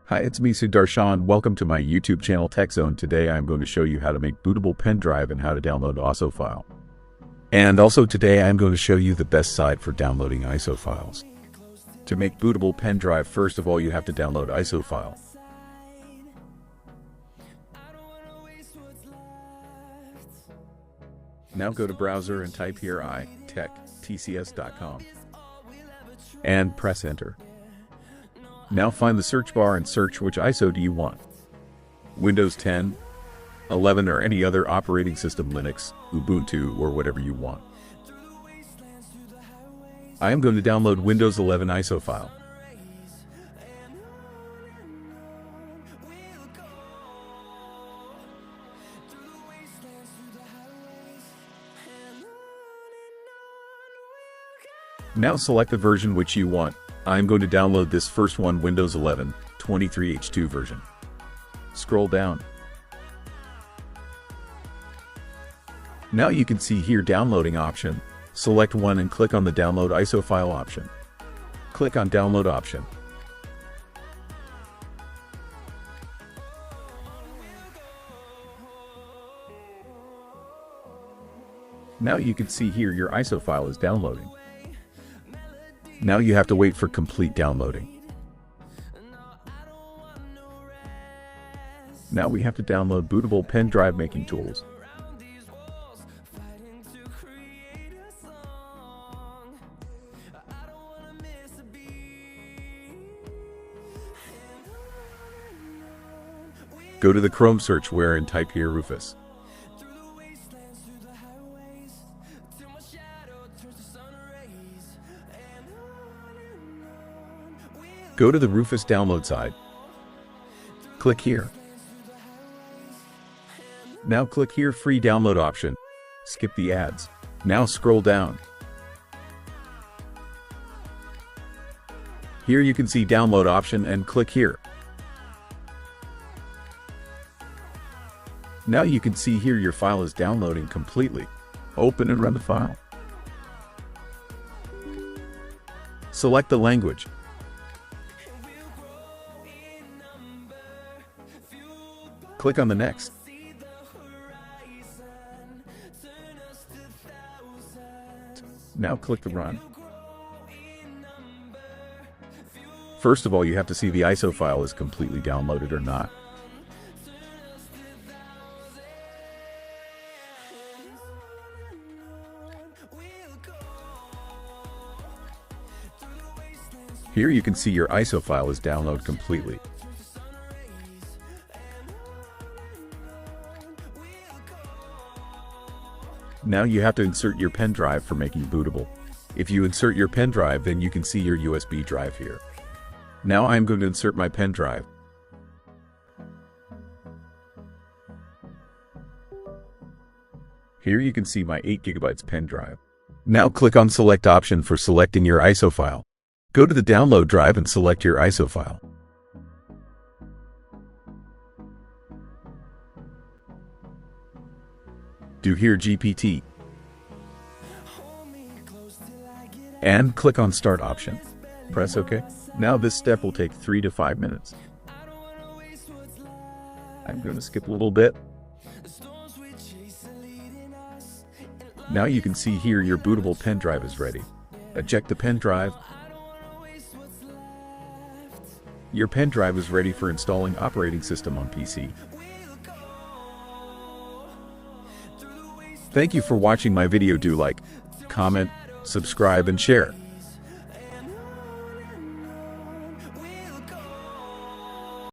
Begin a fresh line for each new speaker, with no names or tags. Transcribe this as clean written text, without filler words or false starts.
Hi, it's me Sudarshan. Welcome to my YouTube channel Tech Zone. Today I'm going to show you how to make bootable pen drive and how to download ISO file. And also today I'm going to show you the best site for downloading ISO files. To make bootable pen drive, first of all you have to download ISO file. Now go to browser and type here itech.tcs.com and press enter. Now find the search bar and search which ISO do you want. Windows 10, 11 or any other operating system, Linux, Ubuntu or whatever you want. I am going to download Windows 11 ISO file. Now select the version which you want. I'm going to download this first one, Windows 11 23H2 version. Scroll down. Now you can see here downloading option. Select one and click on the download ISO file option. Click on download option. Now you can see here your ISO file is downloading. Now you have to wait for complete downloading. Now we have to download bootable pen drive making tools. Go to the Chrome search where and type here Rufus. Go to the Rufus download side. Click here. Now click here free download option. Skip the ads. Now scroll down. Here you can see download option and click here. Now you can see here your file is downloading completely. Open and run the file. Select the language. Click on the next. Now click the run. First of all, you have to see the ISO file is completely downloaded or not. Here you can see your ISO file is downloaded completely. Now you have to insert your pen drive for making bootable. If you insert your pen drive, then you can see your USB drive here. Now I'm going to insert my pen drive. Here you can see my 8 GB pen drive. Now click on select option for selecting your ISO file. Go to the download drive and select your ISO file. Do here GPT and click on start option. Press OK. Now this step will take 3 to 5 minutes. I'm going to skip a little bit. Now you can see here your bootable pen drive is ready. Eject the pen drive. Your pen drive is ready for installing operating system on PC. Thank you for watching my video. Do like, comment, subscribe and share.